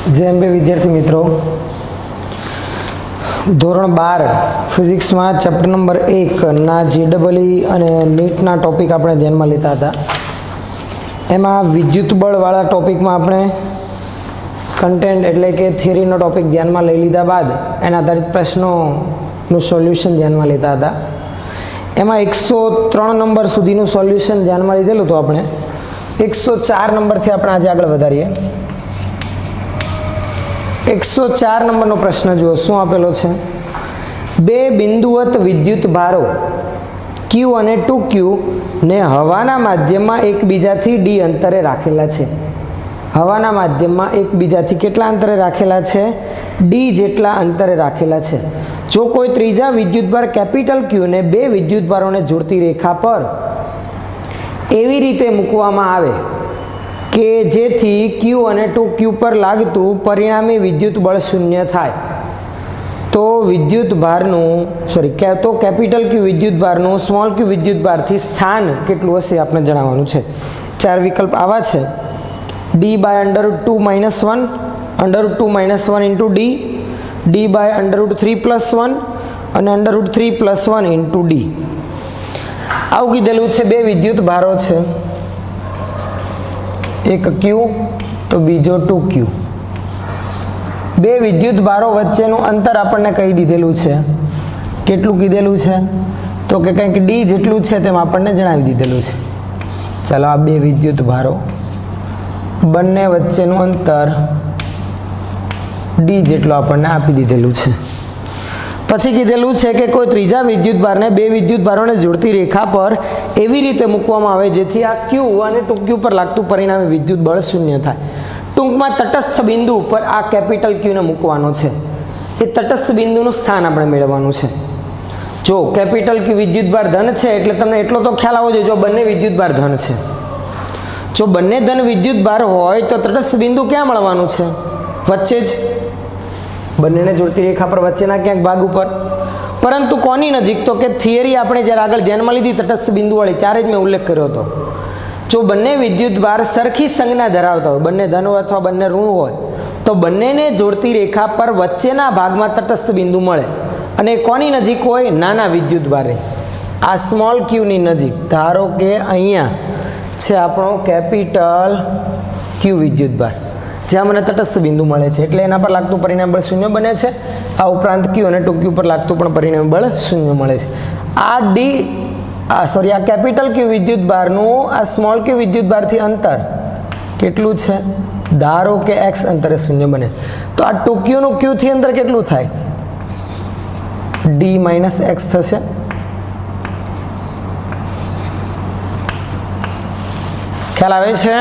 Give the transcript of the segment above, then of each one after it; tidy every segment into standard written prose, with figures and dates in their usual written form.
જેમ બે વિદ્યાર્થી મિત્રો, ધોરણ 12 ફિઝિક્સમાં ચેપ્ટર નંબર 1 ના JEE અને નીટના ટોપિક આપણે ધ્યાનમાં લેતા હતા. એમાં વિદ્યુત બળવાળા ટોપિકમાં આપણે કન્ટેન્ટ એટલે કે થિયરીનો ટોપિક ધ્યાનમાં લઈ લીધા બાદ એના આધારિત પ્રશ્નોનું સોલ્યુશન ધ્યાનમાં લેતા હતા. એમાં 103 નંબર સુધીનું સોલ્યુશન ધ્યાનમાં લીધેલું હતું. આપણે 104 નંબરથી આપણે આજે આગળ વધારીએ. 104 નંબરનો પ્રશ્ન જુઓ શું આપેલો છે. બે બિંદુવત વિદ્યુત ભારો Q અને 2Q ને હવાના માધ્યમમાં એકબીજાથી D અંતરે રાખેલા છે. હવાના માધ્યમમાં એકબીજાથી કેટલા અંતરે રાખેલા છે? D જેટલા અંતરે રાખેલા છે. જો કોઈ ત્રીજા વિદ્યુતભાર કેપિટલ Q ને બે વિદ્યુતભારોને જોડતી રેખા પર એવી રીતે મૂકવામાં આવે કે જેથી Q અને 2Q પર લાગતું પરિણામી વિદ્યુત બળ શૂન્ય થાય, તો તો કેપિટલ Q વિદ્યુતભારનું સ્મોલ q વિદ્યુતભારથી સ્થાન કેટલું હશે આપણે જણાવવાનું છે. 4 વિકલ્પ આવા છે: D by √2 - 1, √2 - 1 into D, D by √3 + 1 અને √3 + 1 ઇન્ટુ D. આવું કીધેલું છે. બે વિદ્યુત ભારો છે, એક Q તો બીજો 2Q. બે વિદ્યુત ભારો વચ્ચેનું અંતર આપણને કહી દીધેલું છે. કેટલું કીધેલું છે? તો કે કંઈક D જેટલું છે તેમ આપણને જણાવી દીધેલું છે. ચાલો, આ બે વિદ્યુત ભારો બંને વચ્ચેનું અંતર D જેટલું આપણને આપી દીધેલું છે. પછી કીધેલું છે કે કોઈ ત્રીજા વિદ્યુતભારને બે વિદ્યુતભારોને જોડતી રેખા પર એવી રીતે મૂકવામાં આવે જેથી આ Q અને 2Q પર લાગતું પરિણામી વિદ્યુત બળ શૂન્ય થાય. ટૂંકમાં તટસ્થ બિંદુ ઉપર આ કેપિટલ Q ને મૂકવાનો છે. એ તટસ્થ બિંદુનું સ્થાન આપણે મેળવવાનું છે. જો કેપિટલ Q વિદ્યુતભાર ધન છે એટલે તમને એટલો તો ખ્યાલ આવવો જોઈએ, જો બંને વિદ્યુતભાર ધન છે. જો બંને ધન વિદ્યુતભાર હોય તો તટસ્થ બિંદુ ક્યાં મળવાનું છે? વચ્ચે જ, બંનેને જોડતી રેખા પર વચ્ચેના ક્યાંક ભાગ ઉપર. પરંતુ કોની નજીક? તો કે થિયરી આપણે જ્યારે આગળ ધ્યાનમાં લીધી તટસ્થ બિંદુવાળી ત્યારે જ મેં ઉલ્લેખ કર્યો હતો. જો બંને વિદ્યુતભાર સરખી સંજ્ઞા ધરાવતા હોય, બંને ધન હોય અથવા બંને ઋણ હોય, તો બંનેને જોડતી રેખા પર વચ્ચેના ભાગમાં તટસ્થ બિંદુ મળે. અને કોની નજીક હોય? નાના વિદ્યુતભારે, આ સ્મોલ q ની નજીક. ધારો કે અહીંયા છે આપણો કેપિટલ Q વિદ્યુતભાર, જ્યાં મને તટસ્થ બિંદુ મળે છે એટલે એના પર લાગતું પરિણામ બળ શૂન્ય બને છે. આ ઉપરાંત Q અને 2Q પર લાગતું પણ પરિણામ બળ શૂન્ય મળે છે. આ કેપિટલ Q વિદ્યુતભારનું આ સ્મોલ q વિદ્યુતભારથી અંતર કેટલું છે? ધારો કે x અંતરે શૂન્ય બને, તો આ 2Q નું Q થી અંતર કેટલું થાય? D - x થશે. ખ્યાલ આવે છે?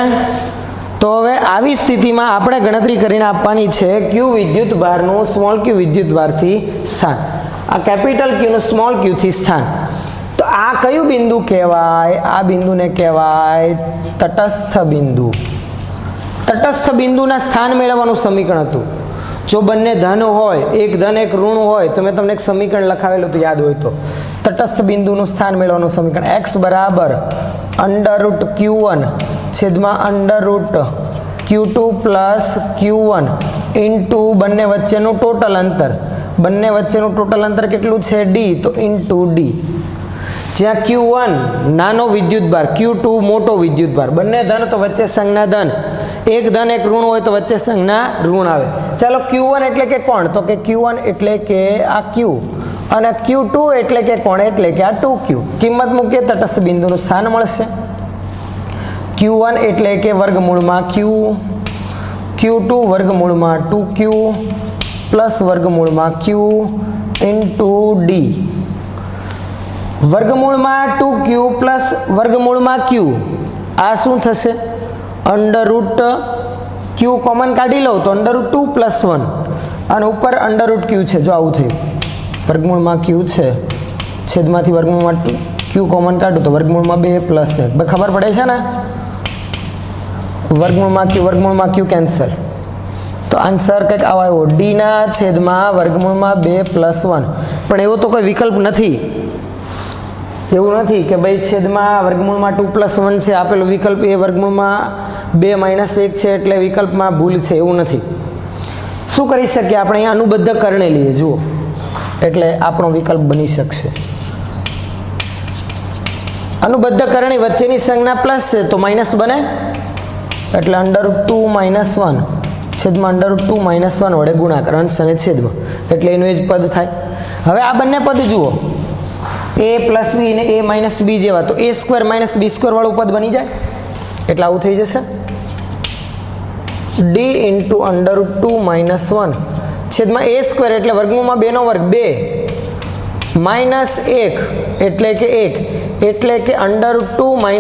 તો હવે આવી સ્થિતિમાં આપણે ગણતરી કરીને આપવાની છે Q વિદ્યુતભારનું સ્મોલ q વિદ્યુતભારથી સ્થાન, આ કેપિટલ Q નું સ્મોલ q થી સ્થાન. તો આ કયું બિંદુ કહેવાય? આ બિંદુને કહેવાય તટસ્થ બિંદુ. તટસ્થ બિંદુના સ્થાન મેળવવાનું સમીકરણ હતું. જો બંને ધન હોય, એક ધન એક ઋણ હોય, તો મેં તમને એક સમીકરણ લખાવેલું તો યાદ હોય તો, તટસ્થ બિંદુનું સ્થાન મેળવવાનું સમીકરણ x બરાબર √q1 છેદમાં √q2 પ્લસ q1 ઇન્ટુ બંને વચ્ચેનું ટોટલ અંતર. બંને વચ્ચેનું ટોટલ અંતર કેટલું છે? D, તો ઇન્ટુ D. જ્યાં Q1 નાનો વિદ્યુતભાર, Q2 મોટો વિદ્યુતભાર, બંને ધન તો વચ્ચે સંજ્ઞા ધન, એક ધન એક ઋણ હોય તો વચ્ચે સંજ્ઞા ઋણ આવે. ચાલો, Q1 એટલે કે કોણ? તો કે Q1 એટલે કે આ Q, અને Q2 એટલે કે કોણ? એટલે કે આ 2Q. કિંમત મૂકીએ, તટસ્થ બિંદુનું સ્થાન મળશે. Q1 એટલે કે વર્ગમૂળમાં Q, Q2 વર્ગમૂળમાં 2Q પ્લસ વર્ગમૂળમાં Q ઇન્ટુ D. વર્ગમૂળમાં 2Q પ્લસ વર્ગમૂળમાં Q, આ શું થશે? √Q કોમન કાઢી લઉં તો √2 + 1 અને ઉપર √Q છે. જો આવું થયું, વર્ગમૂળમાં Q છે, છેદમાંથી વર્ગમૂળમાં Q કોમન કાઢું તો વર્ગમૂળમાં 2 + 1. ખબર પડે છે ને? વર્ગમૂળમાં Q કેન્સલ, તો આન્સર કંઈક આવો આવ્યો, D ના છેદમાં વર્ગમૂળમાં 2 + 1. પણ એવો તો કોઈ વિકલ્પ નથી. એવું નથી કે ભાઈ છેદમાં વર્ગમૂળમાં 2 + 1 છે આપેલો વિકલ્પ, એ વર્ગમૂળમાં 2 - 1 છે એટલે વિકલ્પમાં ભૂલ છે, એવું નથી. શું કરી શકીએ આપણે? અહીંયા અનુબદ્ધ કરણે લઈએ, જુઓ, એટલે આપણો વિકલ્પ બની શકશે. અનુબદ્ધ કરણી વચ્ચેની સંજ્ઞા પ્લસ છે તો માઇનસ બને, એટલે √2 - 1 છેદમાં √2 - 1 વડે ગુણાકાર, અંશ અને છેદમાં, એટલે એનું એ જ પદ થાય. હવે આ બંને પદ જુઓ, a + b ને a - b જેવા, તો a² - b² વાળું પદ બની જાય, એટલે આવું થઈ જશે. d × √2 - 1 છેદમાં a² એટલે વર્ગમૂળમાં 2 નો વર્ગ 2 -1 એટલે કે 1 એટલે કે √2 - 1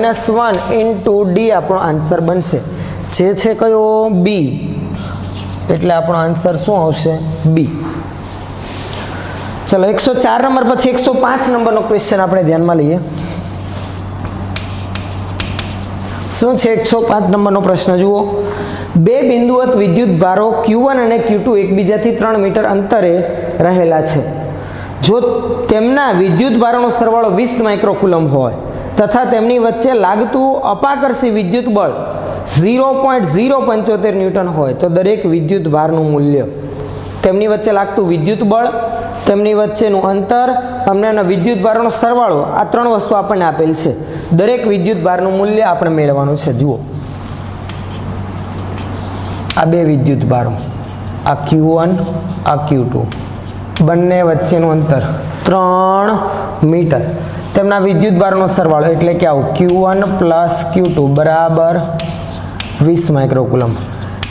× d આપણો આન્સર બનશે, જે છે કયો? b. એટલે આપણો આન્સર શું આવશે? b. ચલો 104 નંબર પછી 105 નંબરનો ક્વેશ્ચન આપણે ધ્યાનમાં લઈએ. શું છે 105 નંબરનો પ્રશ્ન? જુઓ, બે બિંદુવત વિદ્યુત ભારો Q1 અને Q2 એકબીજાથી 3 મીટર અંતરે રહેલા છે. જો તેમના વિદ્યુત ભારોનો સરવાળો 20 માઇક્રોકુલમ્બ હોય તથા તેમની વચ્ચે લાગતું અપાકર્ષી વિદ્યુત બળ 0.075 ન્યૂટન હોય તો દરેક વિદ્યુત ભારનું મૂલ્ય. તેમની વચ્ચે લાગતું વિદ્યુત બળ, તેમની વચ્ચેનું અંતર અને વિદ્યુત ભારોનો સરવાળો, આ 3 વસ્તુ આપણને આપેલ છે. દરેક વિદ્યુત ભારનું મૂલ્ય આપણે મેળવવાનું છે. જુઓ, આ બે વિદ્યુત ભારો, આ Q1 આ Q2, બંને વચ્ચેનું અંતર 3 મીટર, તેમના વિદ્યુત ભારનો સરવાળો એટલે કે આવું Q1 + Q2 બરાબર 20 માઇક્રોકુલમ્બ.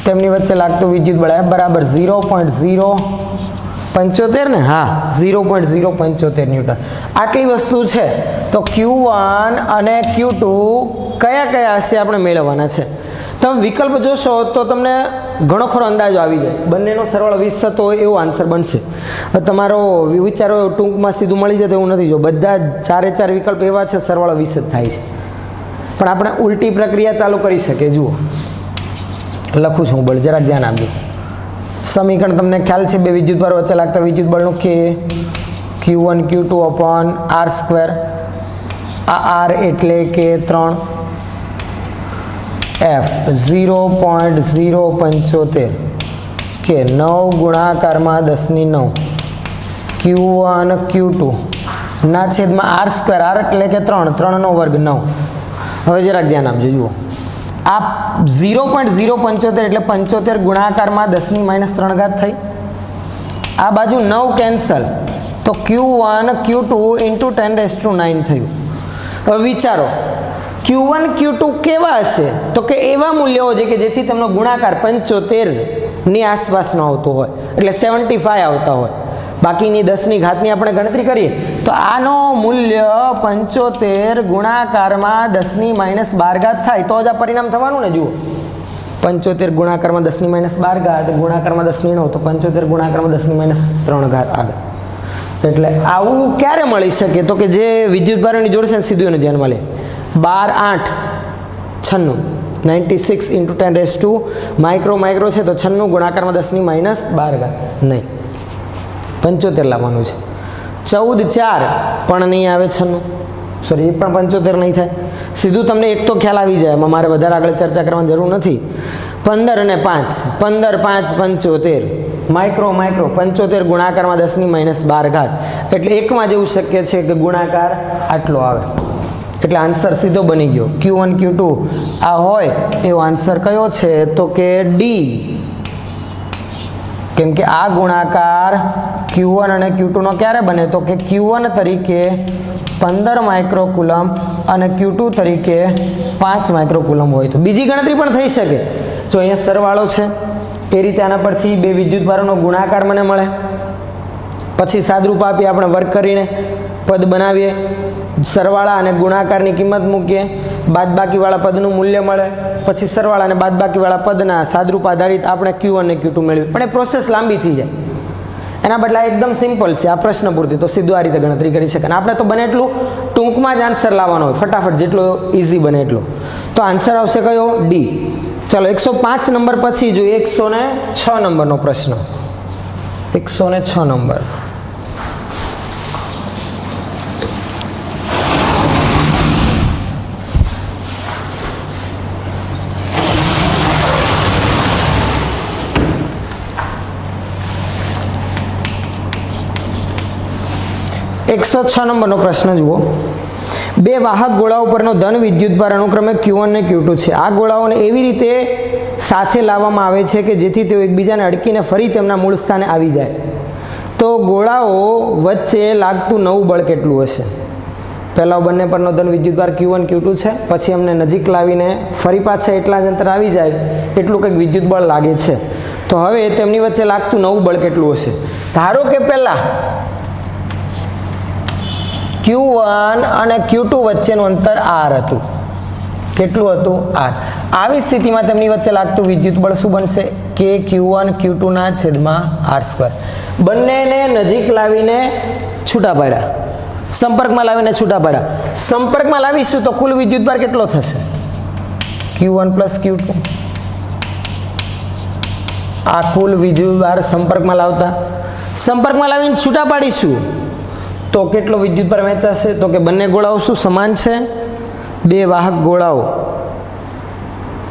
તેમની વચ્ચે લાગતું વિદ્યુત બળ બરાબર 0.075 ને, હા 0.075 ન્યૂટન. આટલી વસ્તુ છે તો Q1 અને Q2 કયા કયા હશે આપણે મેળવવાના છે. તમે વિકલ્પ જોશો તો તમને ઘણો ખરો અંદાજો આવી જાય. બંનેનો સરવાળો 20 થતો હોય એવો આન્સર બનશે. તમારો વિચારો ટૂંકમાં સીધું મળી જાય એવું નથી. જો બધા 4 વિકલ્પ એવા છે સરવાળો 20 જ થાય છે, પણ આપણે ઉલટી પ્રક્રિયા ચાલુ કરી શકીએ. જુઓ, લખું છું બળ, જરાક ધ્યાન આપજો. સમીકરણ તમને ખ્યાલ છે, બે વિદ્યુત ભારો વચ્ચે લાગતા વિદ્યુત બળનું કે Q1 Q2 / r². આ r એટલે કે 3, f 0.075 કે 9 ગુણાકારમાં 10⁹ Q1 Q2 ના છેદમાં r², r એટલે કે 3 નો વર્ગ 9. હવે જરાક ધ્યાન આપજો. જુઓ, આ 0.075 એટલે 75 ગુણાકારમાં 10⁻³ થઈ. આ બાજુ 9 કેન્સલ તો Q1 Q2 × 10⁹ થયું. હવે વિચારો Q1 Q2 કેવા હશે? તો કે એવા મૂલ્યો છે કે જેથી તેમનો ગુણાકાર 75 ની આસપાસનો આવતો હોય, એટલે 75 આવતા હોય. બાકીની 10ની ઘાતની આપણે ગણતરી કરીએ તો આનો મૂલ્ય 75 ગુણાકારમાં 10⁻12 થાય તો જ આ પરિણામ થવાનું ને. જુઓ, 75 ગુણાકારમાં 10⁻12 ગુણાકારમાં 10⁹ તો 75 ગુણાકારમાં 10⁻³ આવે. એટલે આવું ક્યારે મળી શકે? તો કે જે વિદ્યુત ભારોની જોડ છે સીધું એને ધ્યાનમાં લે. 12 8 96 96 × 10⁻, માઇક્રો છે તો 96 ગુણાકારમાં 10⁻12 નહીં, 75 લાવવાનું છે. 14 4 પણ નહીં આવે 96, સોરી, એ પણ 75 નહીં થાય. સીધું તમને એક તો ખ્યાલ આવી જાય, એમાં મારે વધારે આગળ ચર્ચા કરવાની જરૂર નથી. 15 અને 5, 15 5 75 માઇક્રો 75 ગુણાકારમાં 10⁻12, એટલે એકમાં જેવું શક્ય છે કે ગુણાકાર આટલો આવે. એટલે આન્સર સીધો બની ગયો. Q1 Q2 આ હોય એવો આન્સર કયો છે? તો કે ડી. કેમ કે આ ગુણાકાર Q1 અને Q2 નો ક્યારે બને? તો કે Q1 તરીકે 15 માઇક્રોકુલમ્બ અને Q2 તરીકે 5 માઇક્રોકુલમ્બ હોય તો. બીજી ગણતરી પણ થઈ શકે. જો અહીંયા સરવાળો છે એ રીતે આના પરથી બે વિદ્યુત ભારોનો ગુણાકાર મને મળે, પછી સાદરૂપ આપી આપણે વર્ક કરીને પદ બનાવીએ, સરવાળા અને ગુણાકારની કિંમત મૂકીએ, બાદબાકીવાળા પદનું મૂલ્ય મળે, પછી સરવાળા અને બાદબાકીવાળા પદના સાદરૂપ આધારિત આપણે Q1 અને Q2 મેળવીએ. પણ એ પ્રોસેસ લાંબી થઈ જાય. એના બદલે એકદમ સિમ્પલ છે આ પ્રશ્ન પૂરતી, તો સીધું આ રીતે ગણતરી કરી શકાય. આપણે તો બને એટલું ટૂંકમાં જ આન્સર લાવવાનો હોય, ફટાફટ, જેટલો ઇઝી બને એટલો. તો આન્સર આવશે કયો? ડી. ચલો 105 નંબર પછી જોઈએ 106 નંબરનો પ્રશ્ન. 106 નંબર. 106 નંબરનો પ્રશ્ન જુઓ. બે વાહક ગોળાઓ પરનો ધન વિદ્યુતભાર અનુક્રમે Q1 અને Q2 છે. આ ગોળાઓને એવી રીતે સાથે લાવવામાં આવે છે કે જેથી તેઓ એકબીજાને અડકીને ફરી તેમના મૂળ સ્થાને આવી જાય. તો ગોળાઓ વચ્ચે લાગતું નવું બળ કેટલું હશે? પહેલા બંને પરનો ધન વિદ્યુતભાર Q1 Q2 છે, પછી અમને નજીક લાવીને ફરી પાછા એટલા જ અંતર આવી જાય એટલું કંઈક વિદ્યુત બળ લાગે છે. તો હવે તેમની વચ્ચે લાગતું નવું બળ કેટલું હશે? ધારો કે પહેલા Q1 અને Q2 વચ્ચેનું અંતર R હતું. કેટલું હતું? R. આવી સ્થિતિમાં તેમની વચ્ચે લાગતું વિદ્યુત બળ શું બનશે? કે Q1 Q2 ના છેદમાં R². બંનેને નજીક લાવીને છૂટા પાડ્યા, સંપર્કમાં લાવીને છૂટા પાડ્યા. સંપર્કમાં લાવીશું તો કુલ વિદ્યુતભાર કેટલો થશે? Q1 plus Q2. આ કુલ વિદ્યુતભાર સંપર્કમાં લાવતા, સંપર્કમાં લાવીને છૂટા પાડીશું તો કેટલો વિદ્યુતભાર વહેંચાશે? તો કે બંને ગોળાઓ શું સમાન છે? બે વાહક ગોળાઓ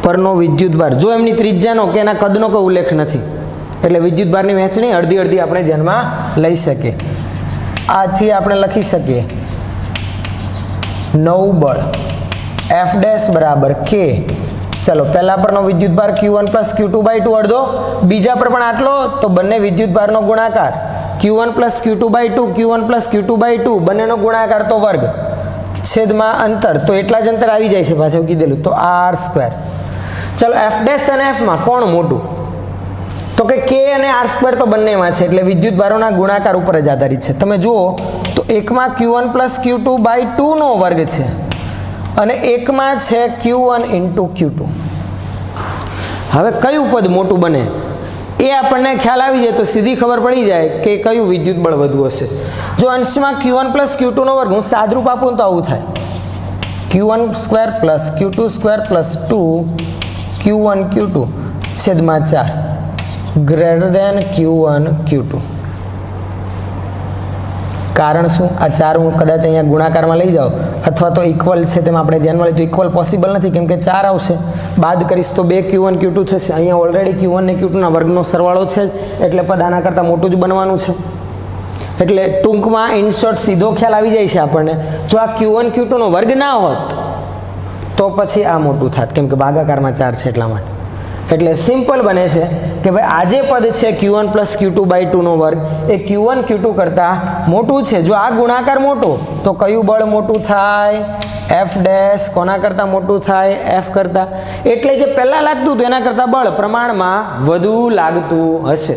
પરનો વિદ્યુતભાર, જો એમની ત્રિજ્યાનો કે એના કદનો કોઈ ઉલ્લેખ નથી, એટલે વિદ્યુતભારની વહેંચણી અડધી અડધી આપણે ધ્યાનમાં લઈ શકીએ. આથી આપણે લખી શકીએ નવું બળ F ડેશ બરાબર K. ચલો, પહેલા પરનો વિદ્યુતભાર Q1 પ્લસ Q2/2 અડધો, બીજા પર પણ આટલો, તો બંને વિદ્યુતભારનો ગુણાકાર Q1 plus Q2/2, Q1 plus Q2/2 બંનેનો ગુણાકાર તો વર્ગ છેદમાં અંતર, તો એટલા જ અંતર આવી જાય છે પાછું કીધેલું, તો R². ચલો, F ડેશ અને F માં કોણ મોટું? તો કે K અને R² તો બંનેમાં છે, એટલે વિદ્યુતભારોના ગુણાકાર ઉપર જ આધારિત છે. તમે જુઓ તો એકમાં Q1 પ્લસ Q2/2 નો વર્ગ છે અને એકમાં છે Q1 ઇન્ટુ Q2. હવે કયું પદ મોટું બને એ આપણને ખ્યાલ આવી જાય તો સીધી ખબર પડી જાય કે કયું વિદ્યુત બળ વધુ હશે. જો અંશમાં Q1 પ્લસ Q2 નો વર્ગ હું સાદરૂપ આપું તો આવું થાય, Q1² plus Q2² plus 2 Q1 Q2 છેદમાં 4 ગ્રેટર દેન Q1 Q2. કારણ શું? આ 4 હું કદાચ અહીંયા ગુણાકારમાં લઈ જાઉં અથવા તો ઇક્વલ છે તેમાં આપણે ધ્યાનમાં લઈએ તો ઇક્વલ પોસિબલ નથી, કેમ કે 4 આવશે, બાદ કરીશ તો 2 Q1 Q2 થશે. અહીંયા ઓલરેડી Q1 ને Q2 ના વર્ગનો સરવાળો છે એટલે પદ આના કરતાં મોટું જ બનવાનું છે. એટલે ટૂંકમાં ઇનશોર્ટ સીધો ખ્યાલ આવી જાય છે આપણને, જો આ Q1 Q2 નો વર્ગ ના હોત તો પછી આ મોટું થાત, કેમ કે ભાગાકારમાં 4 છે એટલા માટે. એટલે સિમ્પલ બને છે કે ભાઈ આ જે પદ છે Q1 પ્લસ Q2/2 નો વર્ગ એ Q1 Q2 કરતાં મોટું છે. જો આ ગુણાકાર મોટો તો કયું બળ મોટું થાય? F dash. કોના કરતાં મોટું થાય? F કરતાં. એટલે જે પહેલા લાગતું હતું એના કરતાં બળ પ્રમાણમાં વધુ લાગતું હશે.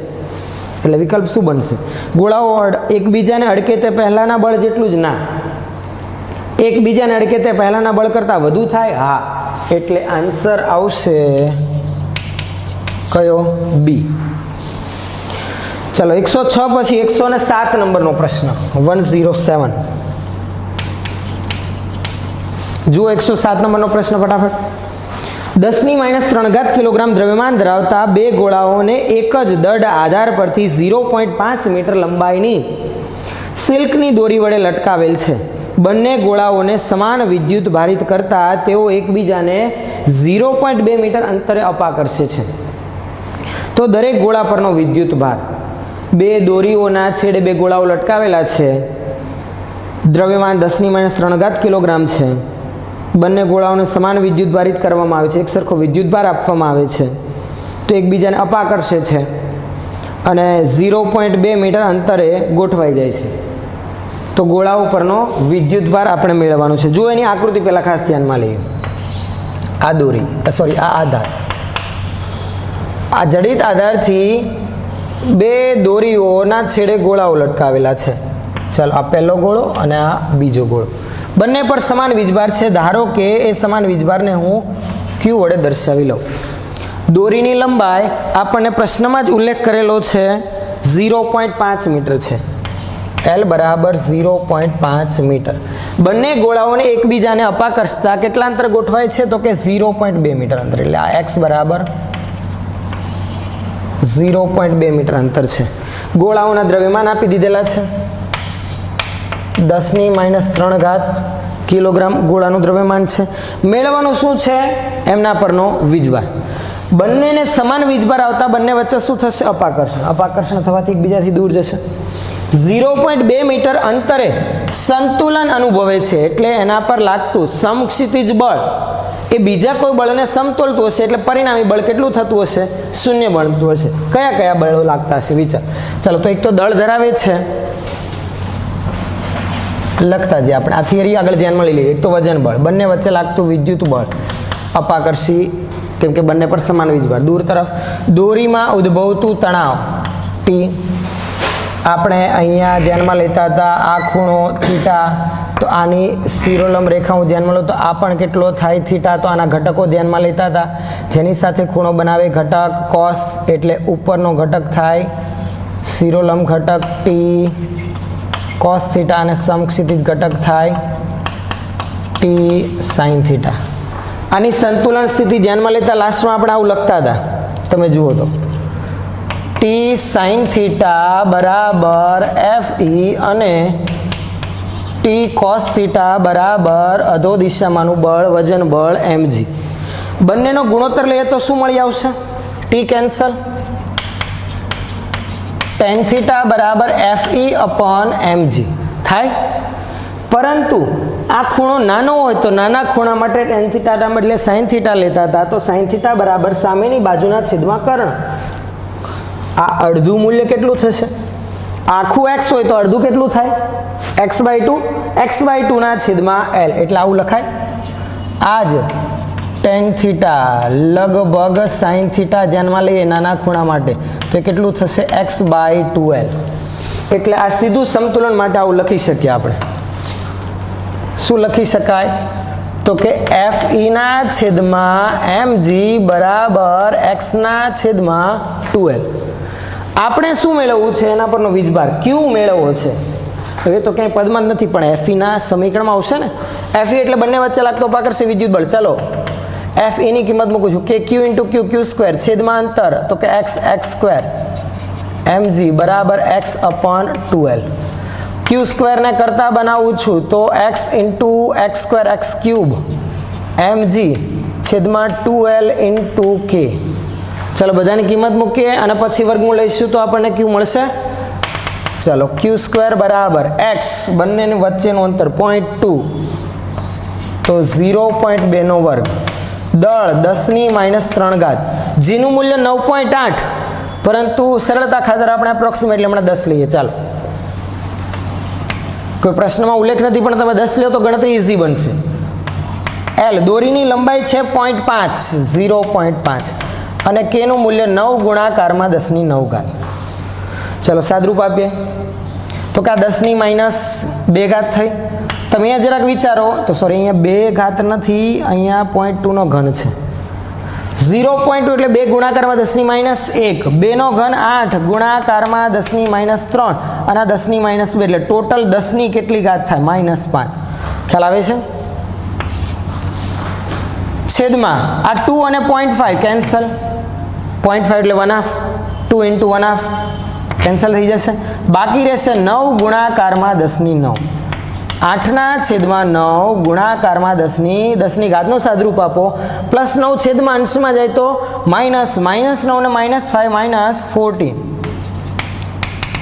એટલે વિકલ્પ શું બનશે? ગોળાઓ એકબીજાને અડકે તે પહેલાના બળ જેટલું જ ના, એકબીજાને અડકે તે પહેલાના બળ કરતાં વધુ થાય. હા, એટલે આન્સર આવશે કયો? બી. ચલો, 106 પછી 107 નંબરનો પ્રશ્ન 107. જુઓ 107 નંબરનો પ્રશ્ન ફટાફટ. 10⁻³ કિલોગ્રામ દ્રવ્યમાન ધરાવતા બે ગોળાઓને એક જ દઢ આધાર પરથી 0.5 મીટર લંબાઈની સિલ્કની દોરી વડે લટકાવેલ છે. બંને ગોળાઓને સમાન વિદ્યુત ભારિત કરતા તેઓ એકબીજાને 0.2 મીટર અંતરે અપાકર્ષે છે. તો દરેક ગોળા પરનો વિદ્યુત ભાર, બે દોરીઓના છેડે બે ગોળાઓ લટકાવેલા છે, દ્રવ્યમાન 10⁻³ કિલોગ્રામ છે, બંને ગોળાઓને સમાન વિદ્યુત ભારિત કરવામાં આવે છે, એક સરખો વિદ્યુત ભાર આપવામાં આવે છે, તો એકબીજાને અપાકર્ષે છે અને 0.2 મીટર અંતરે ગોઠવાઈ જાય છે. તો ગોળાઓ પરનો વિદ્યુત ભાર આપણે મેળવવાનો છે. જો એની આકૃતિ પહેલા ખાસ ધ્યાનમાં લઈએ. આ દોરી આ આધાર, આ જડિત આધારથી બે દોરીઓના છેડે ગોળાઓ લટકાવેલા છે. ચાલો, આ પહેલો ગોળો અને આ બીજો ગોળો, બંને પર સમાન વીજભાર છે. ધારો કે એ સમાન વીજભારને હું Q વડે દર્શાવી લઉં. દોરીની લંબાઈ આપણને પ્રશ્નમાં જ ઉલ્લેખ કરેલો છે 0.5 મીટર છે. L બરાબર 0.5 મીટર. બંને ગોળાઓને એકબીજાને અપાકર્ષતા કેટલા અંતર ગોઠવાય છે? તો કે 0.2 મીટર અંતર. એટલે આ x બરાબર 0.2 મીટર અંતર છે. ગોળાઓના દ્રવ્યમાન આપી દીધેલા છે. 10⁻³ કિલોગ્રામ ગોળાનું દ્રવ્યમાન છે. મેળવવાનું શું છે? એમના પરનો વીજભાર. બંનેને સમાન વીજભાર આવતા બંને વચ્ચે શું થશે? અપાકર્ષણ. અપાકર્ષણ થવાથી એકબીજાથી દૂર જશે. 0.2 મીટર અંતરે સંતુલન અનુભવે છે, એટલે એના પર લાગતું સમક્ષિતિજ બળ એ બીજા કોઈ બળને સમતોલતું હશે, એટલે પરિણામી બળ કેટલું થતું હશે? શૂન્ય બનતું હશે. કયા કયા બળો લાગતા હશે વિચાર. ચાલો, તો એક તો દળ ધરાવે છે, લખતા જઈએ આપણે. આ થિયરી આગળ ધ્યાનમાં લઈ લઈએ. એક તો વજન બળ, બંને વચ્ચે લાગતું વિદ્યુત બળ, અપાકર્ષી, કેમ કે બંને પર સમાન વીજભાર. દૂર તરફ દોરીમાં ઉદ્ભવતું તણાવ ટી. આપણે અહીંયા ધ્યાનમાં લેતા હતા આ ખૂણો થીટા, તો આની શિરોલંબ રેખા હું ધ્યાનમાં લઉં તો આ પણ કેટલો થાય? થીટા. તો આના ઘટકો ધ્યાનમાં લેતા હતા. જેની સાથે ખૂણો બનાવે ઘટક કોસ, એટલે ઉપરનો ઘટક થાય શિરોલંબ ઘટક ટી કોસ થીટા, અને સમક્ષિતિજ ઘટક થાય ટી સાઇન થીટા. આની સંતુલન સ્થિતિ ધ્યાનમાં લેતા લાસ્ટમાં આપણે આવું લખતા હતા, તમે જુઓ તો ટી સાઇન થીટા બરાબર એફ ઈ અને ટી કોસ થીટા બરાબર અધો દિશામાંનું બળ વજન બળ mg. બંનેનો ગુણોત્તર લઈએ તો શું મળી આવશે? ટી કેન્સલ, ટેન થીટા બરાબર એફ ઈ અપોન mg થાય. પરંતુ આ ખૂણો નાનો હોય તો નાના ખૂણા માટે ટેન થીટા બદલે સાઇન થીટા લેતા હતા, તો સાઇન થીટા બરાબર સામેની બાજુના છેદમાં કર્ણ. આ અડધું મૂલ્ય કેટલું થશે? આખું x હોય તો અડધું કેટલું થાય? x/2, x/2 ના છેદમાં l, એટલે આવું લખાય. આ જ ટેન થીટા લગભગ સાઇન થીટા ધ્યાનમાં લઈએ નાના ખૂણા માટે, તો કેટલું થશે? x/2l. એટલે આ સીધું સમતુલન માટે આવું લખી શકીએ આપણે. શું લખી શકાય? તો કે એફ ઈ ના છેદમાં mg બરાબર x ના છેદમાં 2l. આપણે શું મેળવવું છે? એના પરનો વીજભાર q મેળવવો છે. હવે તો ક્યાંય પદમાં જ નથી, પણ એફ ઈ ના સમીકરણમાં આવશે ને. એફ ઈ એટલે બંને વચ્ચે લાગતો અપાકર્ષી વિદ્યુત બળ. ચાલો, એફ ઈ ની કિંમત મૂકું છું કે q × q સ્ક્વેર છેદમાં અંતર, તો કે x સ્ક્વેર mg બરાબર x અપોન 2l. q સ્ક્વેરને કરતા બનાવું છું તો x × x square x cube mg છેદમાં 2l × k. ચાલો, બધાની કિંમત મૂકીએ અને પછી વર્ગમૂળ લઈશું તો આપણને q મળશે. ચાલો, q સ્ક્વેર બરાબર x, બંનેની વચ્ચેનું અંતર 0.2, તો 0.2 નો વર્ગ. દળ 10⁻³ જેનું મૂલ્ય 9.8, પરંતુ સરળતા ખાતર આપણે એપ્રોક્સિમેટલી હમણાં 10 લઈએ. ચાલો, કોઈ પ્રશ્નમાં ઉલ્લેખ નથી, પણ તમે 10 લો તો ગણતરી ઈઝી બનશે. l દોરીની લંબાઈ છે 0.5, અને k નું મૂલ્ય 9 ગુણાકારમાં 10⁹. ચલો, સાદરૂપ આપીએ તો કે આ 10⁻² થઈ. તમે અહીંયા જરાક વિચારો તો, સોરી, અહીંયા 2 ઘાત નથી, અહીંયા 0.2 નો ઘન છે. 0.2 એટલે 2 ગુણાકારમાં 10⁻1, 2 નો ઘન 8 ગુણાકારમાં 10⁻3, અને 10⁻2 એટલે ટોટલ 10 ની કેટલી ઘાત થાય? -5. ખ્યાલ આવે છે? છેદમાં આ 2 અને 0.5 કેન્સલ, 0.5 એટલે 1/2, 2 × 1/2 કેન્સલ થઈ જશે. બાકી રહેશે 9 ગુણાકારમાં 10⁹. 8/9 ગુણાકારમાં 10⁻ નો સાદરૂપ આપો, +9 છેદમાં અંશમાં જાય તો -9 ને -5 -14.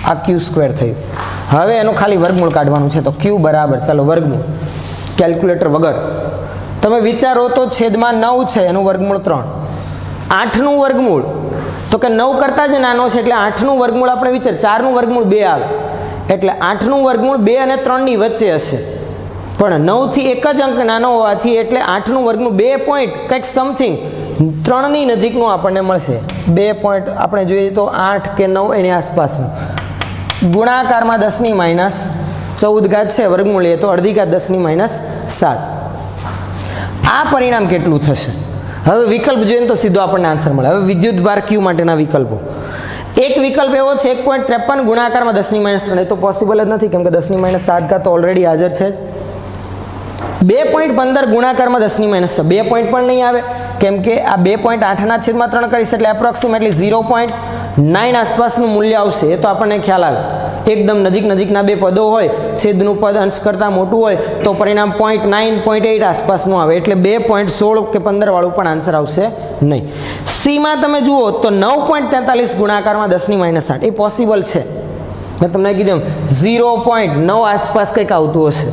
આ q સ્ક્વેર થયું. હવે એનું ખાલી વર્ગમૂળ કાઢવાનું છે, તો q બરાબર, ચાલો વર્ગમૂળ કેલ્ક્યુલેટર વગર તમે વિચારો તો છેદમાં 9 છે, એનું વર્ગમૂળ 3. 8 નું વર્ગમૂળ તો કે 9 કરતા જ નાનો છે, એટલે 8 નું વર્ગમૂળ આપણે વિચાર, 4 નું વર્ગમૂળ 2 આવે, એટલે 8 નું વર્ગમૂળ 2 અને 3 ની વચ્ચે હશે. પણ 9 થી એક જ અંક નાનો હોવાથી, એટલે 8 નું વર્ગમૂળ 2 પોઈન્ટ કંઈક સમથિંગ 3 ની નજીકનું આપણને મળશે. 2 પોઈન્ટ આપણે જોઈએ તો 8 કે 9 એની આસપાસનું. ગુણાકારમાં 10⁻14 છે, વર્ગમૂળ લઈએ તો અડધી ઘાત 10⁻7. આ પરિણામ કેટલું થશે? હવે વિકલ્પ જોઈએ તો સીધો આપણને આન્સર મળે. હવે વિદ્યુત ભાર q માટેના વિકલ્પો. એક વિકલ્પ એવો છે 1.53 ગુણાકારમાં 10⁻3. એ તો પોસિબલ જ નથી, કેમ કે 10⁻7 તો ઓલરેડી હાજર છે જ. 2.15 ગુણાકારમાં 10⁻6, 2 પોઈન્ટ પણ નહીં આવે, કેમ કે આ 2.8/3 કરીશ એટલે એપ્રોક્સિમેટલી 0.9 આસપાસનું મૂલ્ય આવશે. એ તો આપણને ખ્યાલ આવે. એકદમ નજીકના બે પદો હોય, છેદનું પદ અંશ કરતાં મોટું હોય તો પરિણામ 0.9 0.8 આસપાસનું આવે, એટલે 2.16 કે 15 વાળું પણ આન્સર આવશે નહીં. સી માં તમે જુઓ તો 9.43 ગુણાકારમાં 10⁻8 એ પોસિબલ છે, મેં તમને કીધું 0.9 આસપાસ કંઈક આવતું હશે.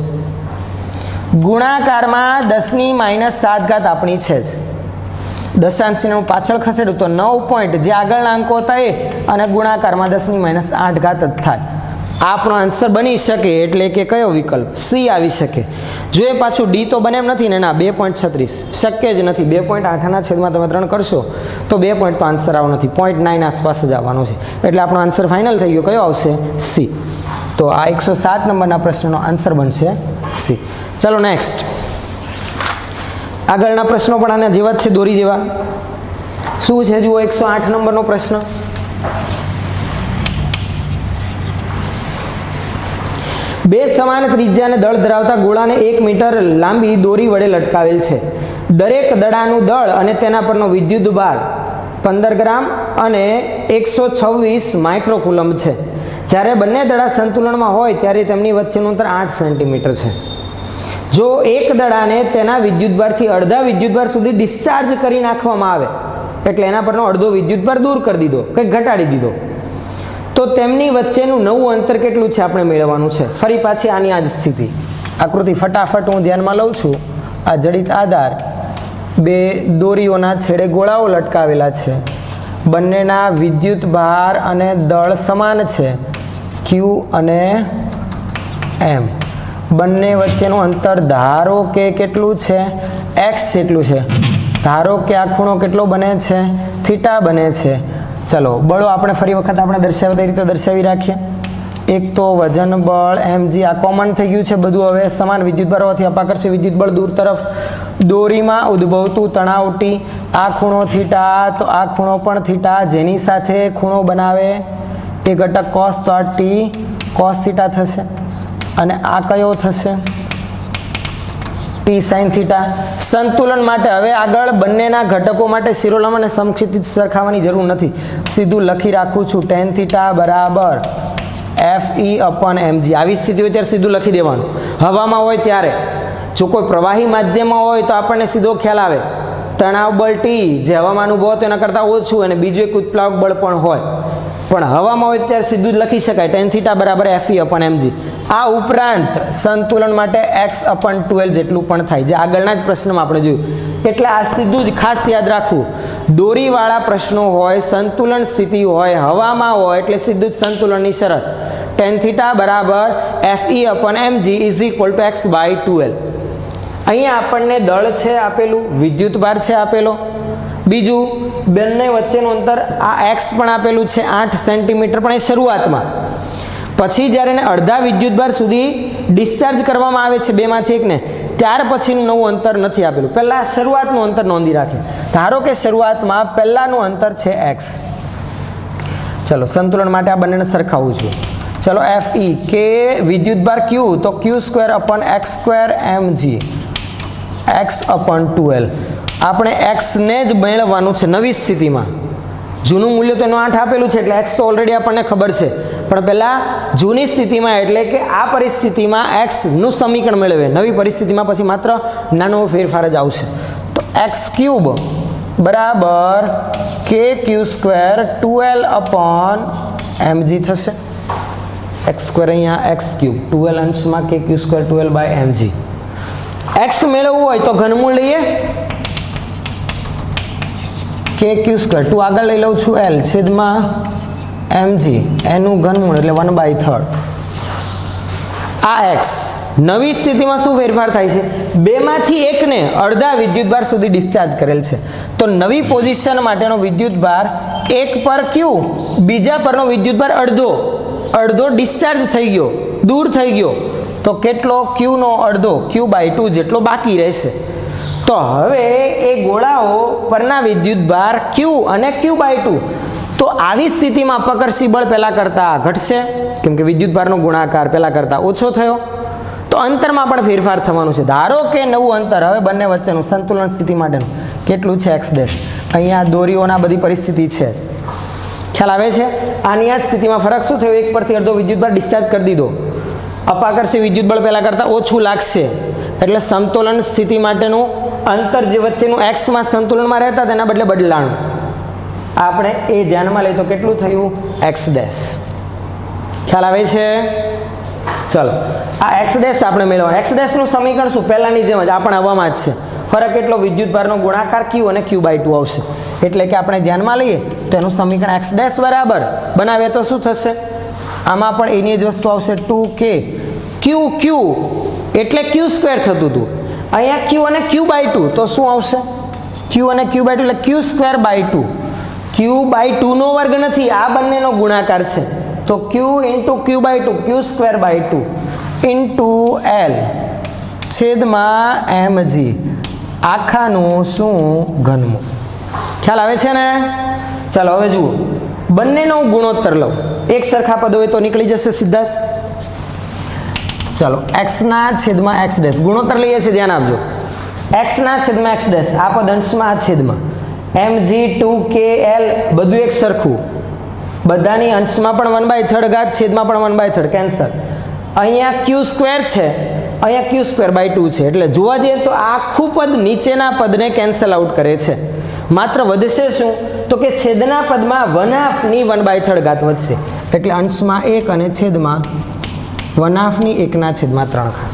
ગુણાકારમાં 10⁻7 આપણી છે જ. દશાંશને હું પાછળ ખસેડું તો 9 પોઈન્ટ જે આગળના અંકો હતા એ અને ગુણાકારમાં 10⁻8 જ થાય. આપણો આન્સર બની શકે એટલે કે કયો વિકલ્પ? સી આવી શકે. જો એ પાછું ડી તો બને એમ નથી ને, ના 2.36 શક્ય જ નથી. 2.8ના છેદમાં તમે 3 કરશો તો 2 પોઈન્ટ તો આન્સર આવો નથી, 0.9 આસપાસ જ આવવાનો છે. એટલે આપણો આન્સર ફાઇનલ થઈ ગયો. કયો આવશે? સી. તો આ 107 નંબરના પ્રશ્નનો આન્સર બનશે સી. ચલો નેક્સ્ટ. આગળના પ્રશ્નો પણ આના જેવા જ છે, દોરી જેવા. શું છે જુઓ, 108 નંબરનો પ્રશ્ન. બે સમાન ત્રિજ્યાને દળ ધરાવતા ગોળાને 1 મીટર લાંબી દોરી વડે લટકાવેલ છે. દરેક દડાનું દળ અને તેના પરનો વિદ્યુત ભાર 15 ગ્રામ અને 126 માઇક્રોકુલમ છે. જ્યારે બંને દડા સંતુલનમાં હોય ત્યારે તેમની વચ્ચેનું અંતર 8 સેન્ટીમીટર છે. જો એક દડાને તેના વિદ્યુતભારથી અડધા વિદ્યુતભાર સુધી ડિસ્ચાર્જ કરી નાખવામાં આવે, એટલે એના પરનો અડધો વિદ્યુતભાર દૂર કરી દીધો, કંઈક ઘટાડી દીધો, તો તેમની વચ્ચેનું નવું અંતર કેટલું છે આપણે મેળવવાનું છે. ફરી પાછી આની આ જ સ્થિતિ. આકૃતિ ફટાફટ હું ધ્યાનમાં લઉં છું. આ જડિત આધાર, બે દોરીઓના છેડે ગોળાઓ લટકાવેલા છે. બંનેના વિદ્યુત ભાર અને દળ સમાન છે, ક્યુ અને એમ. બંને વચ્ચેનું અંતર ધારો કે કેટલું છે? એક્સ જેટલું છે. ધારો કે આ ખૂણો કેટલો બને છે? થીટા બને છે. ચલો બળો આપણે ફરી વખત આપણે દર્શાવે તે રીતે દર્શાવી રાખીએ. એક તો વજન બળ mg, આ કોમન થઈ ગયું છે બધું. હવે સમાન વિદ્યુતભાર હોવાથી અપાકર્ષી વિદ્યુત બળ દૂર તરફ. દોરીમાં ઉદ્ભવતું તણાવ ટી. આ ખૂણો થીટા, તો આ ખૂણો પણ થીટા, જેની સાથે ખૂણો બનાવે એ ઘટક કોસ, તો આ ટી કોસ થીટા થશે. અને આ કયો થશે? T sine theta. સંતુલન માટે હવે આગળ બંનેના ઘટકો માટે શિરોલંબ અને સમક્ષિતિજ સરખાવવાની જરૂર નથી. સીધું લખી રાખું છું, tan થીટા બરાબર FE/mg. આવી સ્થિતિ હોય ત્યારે સીધું લખી દેવાનું. હવામાં હોય ત્યારે. જો કોઈ પ્રવાહી માધ્યમમાં હોય તો આપણને સીધો ખ્યાલ આવે. તણાવ બળ ટી જે હવામાં અનુભવો તેના કરતાં ઓછું, અને બીજું એક ઉત્પ્લાવક બળ પણ હોય. પણ હવામાં હોય ત્યારે સીધું જ લખી શકાય, tan થીટા બરાબર FE/mg. આ ઉપરાંત સંતુલન માટે x/2l જેટલું પણ થાય, જે આગળના જ પ્રશ્નમાં આપણે જોયું. એટલે આ સીધું જ ખાસ યાદ રાખવું. દોરીવાળા પ્રશ્નો હોય, સંતુલન સ્થિતિ હોય, હવામાં હોય, એટલે સીધું જ સંતુલનની શરત. tan થીટા બરાબર FE/mg = x/2l. અહીંયા આપણને દળ છે આપેલું, વિદ્યુત ભાર છે આપેલો. બીજું બંને વચ્ચેનું અંતર આ x પણ આપેલું છે 8 સેન્ટીમીટર, પણ એ શરૂઆતમાં. પછી જ્યારે એને અડધા વિદ્યુતભાર સુધી ડિસ્ચાર્જ કરવામાં આવે છે બેમાંથી એકને, ત્યાર પછીનું નવું અંતર નથી આપેલું. પહેલાં શરૂઆતનું અંતર નોંધી રાખે. ધારો કે શરૂઆતમાં પહેલાંનું અંતર છે x. ચલો સંતુલન માટે આ બંનેને સરખાવું છું. ચલો FE કે વિદ્યુતભાર q, તો q²/x²mg x/2l. આપણે x ને જ મેળવવાનું છે નવી સ્થિતિમાં. જૂનું મૂલ્ય તો એનું 8 આપેલું છે, એટલે x તો ઓલરેડી આપણને ખબર છે. પણ પહેલાં જૂની સ્થિતિમાં, એટલે કે આ પરિસ્થિતિમાં xનું સમીકરણ મેળવે. નવી પરિસ્થિતિમાં પછી માત્ર નાનો ફેરફાર જ આવશે. તો x³ બરાબર kq²2l/mg થશે. x² અહીંયા x³ 2l અંશમાં kq²2l/mg. x મેળવવું હોય તો ઘનમૂળ લઈએ. kq², 2 આગળ લઈ લઉં છું l છેદમાં mg, એનું ઘનમૂળ એટલે 1/3. આ x નવી સ્થિતિમાં શું ફેરફાર થાય છે? બેમાંથી એકને અડધા વિદ્યુતભાર સુધી ડિસ્ચાર્જ કરેલ છે. તો નવી પોઝિશન માટેનો વિદ્યુતભાર 1 પર q, બીજા પરનો વિદ્યુતભાર અડધો ડિસ્ચાર્જ થઈ ગયો, દૂર થઈ ગયો. તો કેટલો? q નો અડધો, q/2 જેટલો બાકી રહેશે. તો હવે એ ગોળાઓ પરના વિદ્યુતભાર q અને q/2, તો આવી સ્થિતિમાં અપકર્ષી બળ પહેલા કરતાં ઘટશે, કેમ કે વિદ્યુતભારનો ગુણાકાર પહેલા કરતાં ઓછો થયો. તો અંતરમાં પણ ફેરફાર થવાનું છે. ધારો કે નવું અંતર હવે બંને વચ્ચેનું સંતુલન સ્થિતિ માટેનું કેટલું છે? x'. અહીંયા દોરીઓના બધી પરિસ્થિતિ છે, ખ્યાલ આવે છે? આની આ સ્થિતિમાં ફરક શું થયો? એક પરથી અડધો વિદ્યુતભાર ડિસ્ચાર્જ કરી દીધો. અપાકર્ષી વિદ્યુત બળ પહેલા કરતાં ઓછું લાગશે, એટલે સમતોલન સ્થિતિ માટેનું અંતર જે વચ્ચેનું x માં સંતુલનમાં રહેતા તેના બદલે બદલાણું. આપણે એ ધ્યાનમાં લઈએ તો કેટલું થયું? x'. ખ્યાલ આવે છે? ચલો આ એક્સ ડેશ આપણે મેળવવાનું. એક્સ ડેશનું સમીકરણ શું? પહેલાંની જેમ જ આપણે હવામાં જ છે. ફરક એટલો વિદ્યુતભારનો ગુણાકાર ક્યુ અને Q/2 આવશે. એટલે કે આપણે ધ્યાનમાં લઈએ તો એનું સમીકરણ એક્સ ડેશ બરાબર બનાવીએ તો શું થશે? આમાં પણ એની જ વસ્તુ આવશે 2k Q એટલે Q² થતું હતું. અહીંયા Q અને Q/2 તો શું આવશે? Q અને Q/2 એટલે Q²/2. Q/2 નો વર્ગ નથી, આ બંનેનો ગુણાકાર છે. તો Q × Q/2 Q²/2 into L છેદમાં mg આખાનું શું ઘનમૂળ. ખ્યાલ આવે છે ને? ચાલો હવે જુઓ, બંનેનો ગુણોત્તર લો. એક સરખા પદ હોય તો નીકળી જશે સીધા જ. ચાલો x ના છેદમાં x ડેશ ગુણોત્તર લઈએ છીએ, ધ્યાન આપજો. x ના છેદમાં x ડેશ આ પદ અંશમાં આ છેદમાં mg 2kl બધું એક સરખું. બધાની અંશમાં પણ 1/3 ઘાત, છેદમાં પણ 1/3 કેન્સલ. અહીંયા Q² છે, અહીંયા Q²/2 છે. એટલે જોવા જઈએ તો આખું પદ નીચેના પદને કેન્સલ આઉટ કરે છે. માત્ર વધશે શું? તો કે છેદના પદમાં 1/2 ની 1/3 ઘાત વધશે. એટલે અંશમાં 1 અને છેદમાં 1/2 ની 1/3 ઘાત.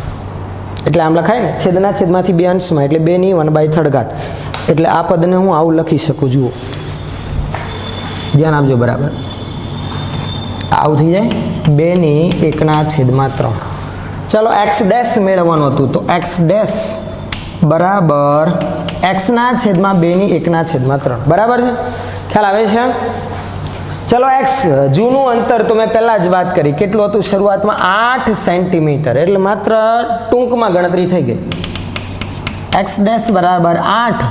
એટલે આમ લખાય ને, છેદના છેદમાંથી 2 અંશમાં એટલે 2 ની 1/3 ઘાત. એટલે આ પદને હું આવું લખી શકું. જુઓ, ધ્યાન આપજો બરાબર. આવું થઈ જાય 2 ની 1/3. ચલો એક્સ ડેશ મેળવવાનું હતું તો એક્સ ડેશ બરાબર x ના છેદમાં 2 ની 1/3 બરાબર છે. ખ્યાલ આવે છે? ચલો x જૂનું અંતર તો મેં પહેલા જ વાત કરી કેટલું હતું શરૂઆતમાં 8 સેન્ટીમીટર. એટલે માત્ર ટૂંકમાં ગણતરી થઈ ગઈ. x ડેશ બરાબર 8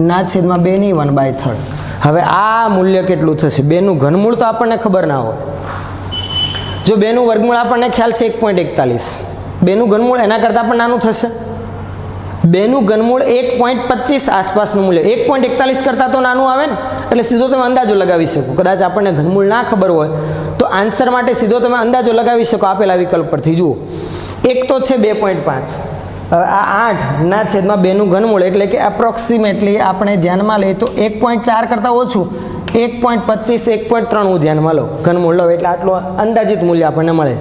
ના છેદમાં 2 ની 1/3. હવે આ મૂલ્ય કેટલું થશે? 2 નું ઘનમૂળ તો આપણને ખબર ના હોય. જો 2 નું વર્ગમૂળ આપણને ખ્યાલ છે 1.41. 2 નું ઘનમૂળ એના કરતાં પણ નાનું થશે. 2 નું ઘનમૂળ 1.25 આસપાસનું મૂલ્ય. 1.41 કરતાં તો નાનું આવે ને. એટલે સીધો તમે અંદાજો લગાવી શકો. કદાચ આપણને ઘનમૂળ ના ખબર હોય તો આન્સર માટે સીધો તમે અંદાજો લગાવી શકો આપેલા વિકલ્પ પરથી. જુઓ, એક તો છે 2.5. હવે આ 8 ના છેદમાં 2 નું ઘનમૂળ એટલે કે એપ્રોક્સિમેટલી આપણે ધ્યાનમાં લઈએ તો 1.4 કરતાં ઓછું 1.25 1.3 હું ધ્યાનમાં લઉં ઘનમૂળ લઉં એટલે આટલું અંદાજિત મૂલ્ય આપણને મળે.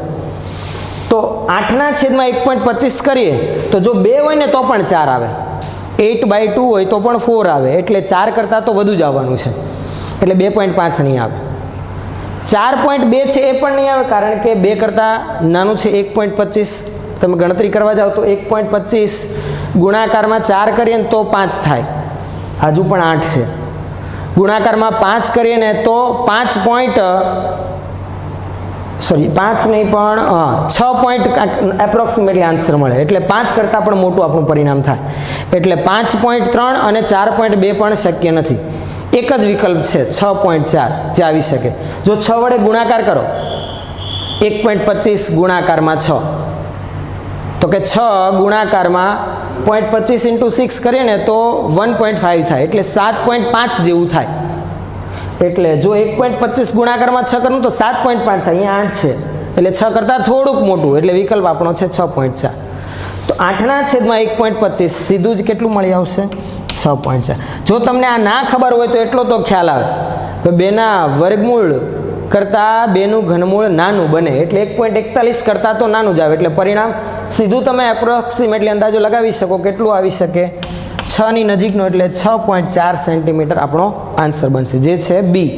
તો 8 ના છેદમાં 1.25 કરીએ તો જો 2 હોય ને તો પણ 4 આવે, 8/2 હોય તો પણ 4 આવે. એટલે 4 કરતાં તો વધુ જ આવવાનું છે. એટલે 2.5 નહીં આવે. 4.2 છે એ પણ નહીં આવે કારણ કે 2 કરતાં નાનું છે 1.25. તમે ગણતરી કરવા જાઓ તો 1.25 ગુણાકારમાં 4 કરીએ ને તો 5 થાય. હજુ પણ 8 છે. ગુણાકારમાં 5 કરીએ ને તો 5 નહીં પણ 6 એપ્રોક્સિમેટલી આન્સર મળે. એટલે 5 કરતાં પણ મોટું આપણું પરિણામ થાય. એટલે 5.3 અને 4.2 પણ શક્ય નથી. એક જ વિકલ્પ છે 6.4 જે આવી શકે. જો 6 વડે ગુણાકાર કરો 1.25 ગુણાકારમાં 6 તો કે 6 ગુણાકારમાં 0.25 × 6 કરીએ ને તો 1.5 થાય. એટલે 7.5 જેવું થાય. એટલે જો 1.25 ગુણાકારમાં 6 કરું તો 7.5 થાય. અહીંયા 8 છે એટલે 6 કરતાં થોડુંક મોટું. એટલે વિકલ્પ આપણો છે 6.4. તો 8 ના છેદમાં 1.25 સીધું જ કેટલું મળી આવશે? 6.4. જો તમને આ ના ખબર હોય તો એટલો તો ખ્યાલ આવે તો 2 ના વર્ગમૂળ કરતાં 2 નું ઘનમૂળ નાનું બને. એટલે 1.41 કરતાં તો નાનું જ આવે. એટલે પરિણામ સીધું તમે એપ્રોક્સિમેટલી અંદાજો લગાવી શકો કેટલું આવી શકે? 6 ની નજીકનો. એટલે 6.4 સેન્ટીમીટર આપણો આન્સર બનશે જે છે બી.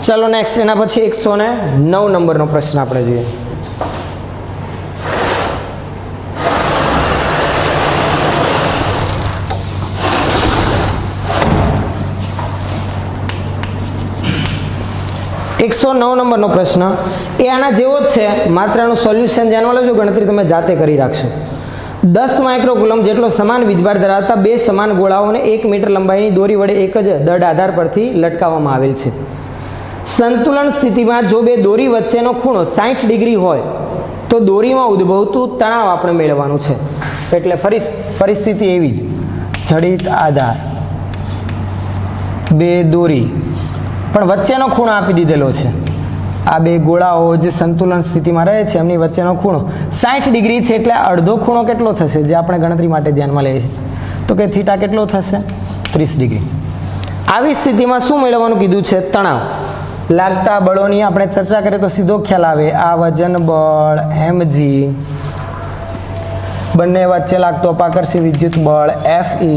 ચલો નેક્સ્ટ એના પછી 109 નંબરનો પ્રશ્ન આપણે જોઈએ. એકસો 9 નંબરનો પ્રશ્ન એ આના જેવો જ છે, માત્ર આનું સોલ્યુશન ધ્યાનમાં લેજો, ગણતરી તમે જાતે કરી રાખશો. 10 માઇક્રોકુલમ જેટલો સમાન વીજભાર ધરાવતા 2 સમાન ગોળાઓને 1 મીટર લંબાઈની દોરી વડે એક જ દળ આધાર પરથી લટકાવવામાં આવેલ છે. સંતુલન સ્થિતિમાં જો 2 દોરી વચ્ચેનો ખૂણો 60 ડિગ્રી હોય તો દોરીમાં ઉદ્ભવતું તણાવ આપણે મેળવવાનું છે. એટલે પરિસ્થિતિ એવી જ, જડિત આધાર 2 દોરી પણ વચ્ચેનો ખૂણો આપી દીધેલો છે. આ 2 ગોળાઓ જે સંતુલન સ્થિતિમાં રહે છે એમની વચ્ચેનો ખૂણો 60 ડિગ્રી છે. એટલે અડધો ખૂણો કેટલો થશે જે આપણે ગણતરી માટે ધ્યાનમાં લઈએ છીએ? તો કે થીટા કેટલો થશે? 30 ડિગ્રી. આવી સ્થિતિમાં શું મેળવવાનું કીધું છે? તણાવ. લાગતા બળોની આપણે ચર્ચા કરીએ તો સીધો ખ્યાલ આવે આ વજન બળ mg બંને વચ્ચે લાગતો અપાકર્ષી વિદ્યુત બળ Fe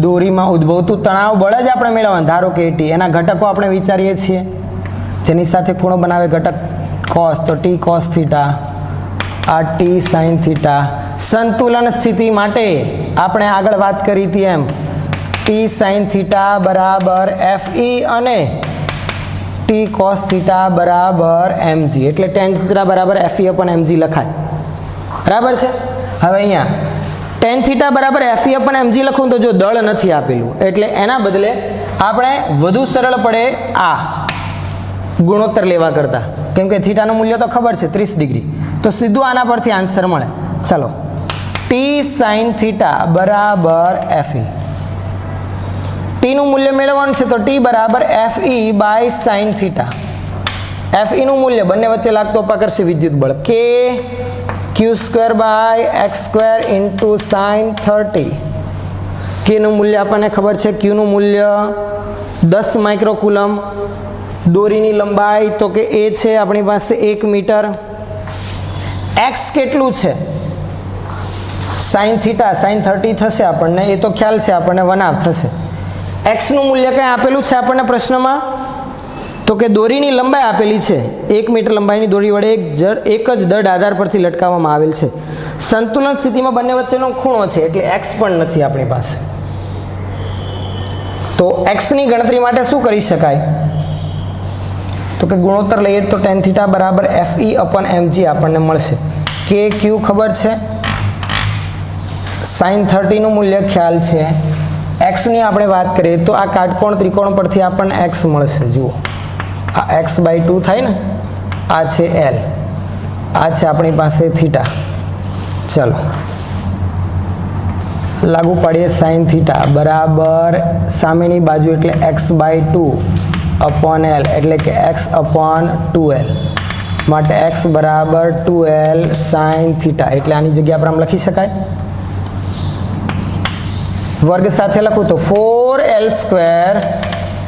દોરીમાં ઉદ્ભવતું તણાવ બળ જ આપણે મેળવવાનું ધારો કે T એના ઘટકો આપણે વિચારીએ છીએ જેની સાથે ખૂણો બનાવે ઘટક cos તો T cos થીટા આ T sin થીટા સંતુલન સ્થિતિ માટે આપણે આગળ વાત કરી હતી એમ T sin થીટા બરાબર Fe અને T cos થીટા બરાબર mg એટલે tan થીટા બરાબર Fe upon mg લખાય બરાબર છે હવે અહીંયા tan થીટા બરાબર Fe upon mg લખું તો જો દળ નથી આપેલું એટલે એના બદલે આપણે વધુ સરળ પડે આ ગુણોત્તર લેવા કરતા કેમ કે થીટાનું મૂલ્ય તો ખબર છે 30 ડિગ્રી તો સીધું આના પરથી આન્સર મળે ચલો T sin થીટા બરાબર Fe T નું મૂલ્ય મેળવવાનું છે તો T બરાબર Fe by sin theta Fe નું મૂલ્ય બંને વચ્ચે લાગતો અપાકર્ષી વિદ્યુત બળ K q² by x² into sin 30 K નું મૂલ્ય આપણને ખબર છે Q નું મૂલ્ય 10 માઇક્રોકુલમ દોરીની લંબાઈ તો કે એ છે આપણી પાસે 1 મીટર x કેટલું છે sin થીટા sin 30 થશે આપણને એ તો ખ્યાલ છે આપણને 1/2 થશે x નું મૂલ્ય કંઈ આપેલું છે આપણને પ્રશ્નમાં તો કે દોરીની લંબાઈ આપેલી છે 1 મીટર લંબાઈની દોરી વડે એક જ દળ આધાર પરથી લટકાવવામાં આવેલ છે સંતુલન સ્થિતિમાં બંને વચ્ચેનો ખૂણો છે એટલે x પણ નથી આપણી પાસે તો x ની ગણતરી માટે શું કરી શકાય તો કે ગુણોત્તર લઈએ તો tan થીટા બરાબર Fe upon mg આપણને મળશે K Q ખબર છે sin 30 નું મૂલ્ય ખ્યાલ છે x ની આપણે વાત કરીએ તો આ કાટકોણ ત્રિકોણ પરથી આપણને x મળશે જુઓ આ x/2 થાય ને આ છે L આ છે આપણી પાસે થીટા ચલો લાગુ પાડીએ sin થીટા બરાબર સામેની બાજુ એટલે x/2 upon L એટલે કે x upon 2L માટે x બરાબર 2L sin થીટા એટલે આની જગ્યા પર આમ લખી શકાય વર્ગ સાથે લખું તો 4L²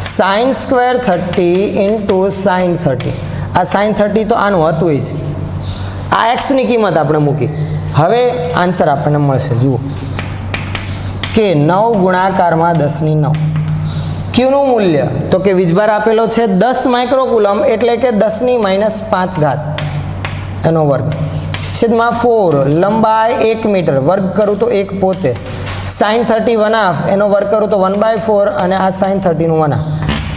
sin² 30 ઇન્ટુ sin 30 આ sin 30 તો આનું હતું જ આ x ની કિંમત આપણે મૂકી હવે આન્સર આપણને મળશે જુઓ કે 9 ગુણાકારમાં 10⁹ Q નું મૂલ્ય તો કે વીજભાર આપેલો છે 10 માઇક્રોકુલમ એટલે કે 10⁻5 એનો વર્ગ છેદમાં 4 લંબાઈ 1 મીટર વર્ગ કરું તો 1 પોતે sin 30 1/2 એનો વર્ગ કરું તો 1/4 અને આ sin 30 નું 1/2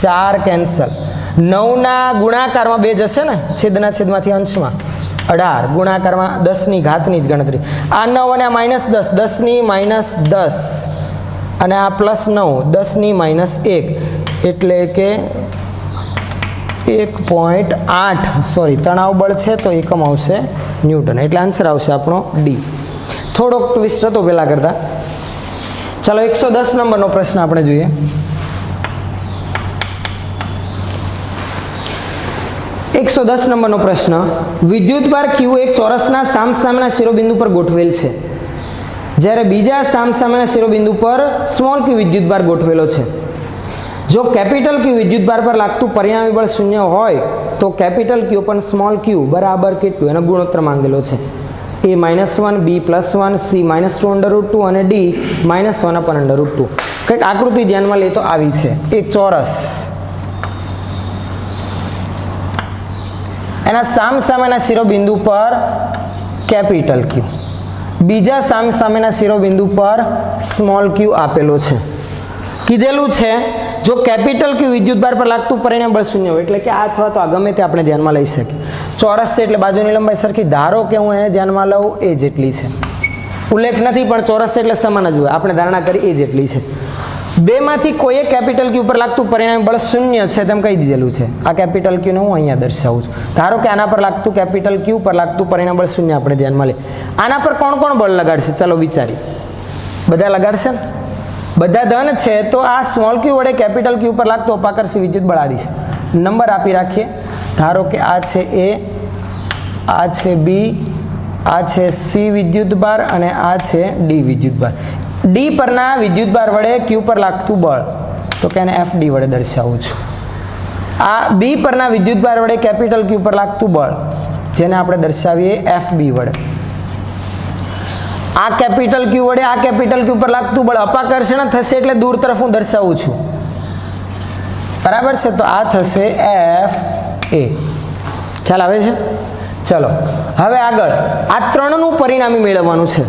4 કેન્સલ 9 ના ગુણાકારમાં 2 જશે ને છેદના છેદમાંથી અંશમાં 18 ગુણાકારમાં 10 ની ઘાતની જ ગણતરી આ 9 અને આ -10 10 અને આ +9 10⁻1 એટલે કે 1.8 સોરી તણાવ બળ છે તો એકમ આવશે ન્યૂટન એટલે આન્સર આવશે આપણો ડી થોડોક ટ્વિસ્ટ હતો પહેલા કરતા ચાલો 110 નંબરનો પ્રશ્ન આપણે જોઈએ 110 નંબરનો પ્રશ્ન વિદ્યુતભાર Q એક ચોરસના સામસામેના શિરોબિંદુ પર ગોઠવેલ છે જ્યારે બીજા સામસામેના શિરોબિંદુ પર સ્મોલ q વિદ્યુતભાર ગોઠવેલો છે જો કેપિટલ Q વિદ્યુતભાર પર લાગતું પરિણામી બળ 0 હોય તો કેપિટલ Q પણ સ્મોલ q બરાબર કેટલું એનો ગુણોત્તર માંગેલો છે a -1 b +1 c -2 અને d -1/√2 કંઈક આકૃતિ ધ્યાનમાં લે તો આવી છે એક ચોરસ એના સામસામેના શિરોબિંદુ પર કેપિટલ Q બીજા સામસામેના શિરોબિંદુ પર સ્મોલ q આપેલો છે કીધેલું છે જો કેપિટલ Q વિદ્યુતભાર પર લાગતું પરિણામ બળ 0 હોય એટલે કે આ અથવા તો આ ગમે તે આપણે ધ્યાનમાં લઈ શકીએ ચોરસ છે એટલે બાજુની લંબાઈ સરખી ધારો કે હું એને ધ્યાનમાં લઉં એ જેટલી છે ઉલ્લેખ નથી પણ ચોરસ એટલે સમાન જ હોય આપણે ધારણા કરી એ જેટલી છે બેમાંથી કોઈએ કેપિટલ Q પર લાગતું પરિણામી બળ 0 છે તેમ કહી દીધેલું છે આ કેપિટલ Q ને હું અહીંયા દર્શાવું છું ધારો કે આના પર લાગતું કેપિટલ Q પર લાગતું પરિણામ બળ 0 આપણે ધ્યાનમાં લઈએ આના પર કોણ કોણ બળ લગાડશે ચાલો વિચારી બધા લગાડશે ને બધા ધન છે તો આ સ્મોલ q વડે કેપિટલ Q પર લાગતું અપાકર્ષી વિદ્યુત બળ આદિ છે નંબર આપી રાખીએ ધારો કે આ છે a આ છે b આ છે c વિદ્યુતભાર અને આ છે d વિદ્યુતભાર d પરના વિદ્યુતભાર વડે q પર લાગતું બળ તો કે એને fd વડે દર્શાવું છું આ બી પરના વિદ્યુતભાર વડે કેપિટલ ક્યુ પર લાગતું બળ જેને આપણે દર્શાવીએ એફ બી વડે. આ કેપિટલ ક્યુ વડે આ કેપિટલ ક્યુ પર લાગતું બળ અપાકર્ષણ થશે એટલે દૂર તરફ હું દર્શાવું છું, બરાબર છે. તો આ થશે એફ એ. ખ્યાલ આવે છે? ચલો હવે આગળ આ ત્રણનું પરિણામી મેળવવાનું છે.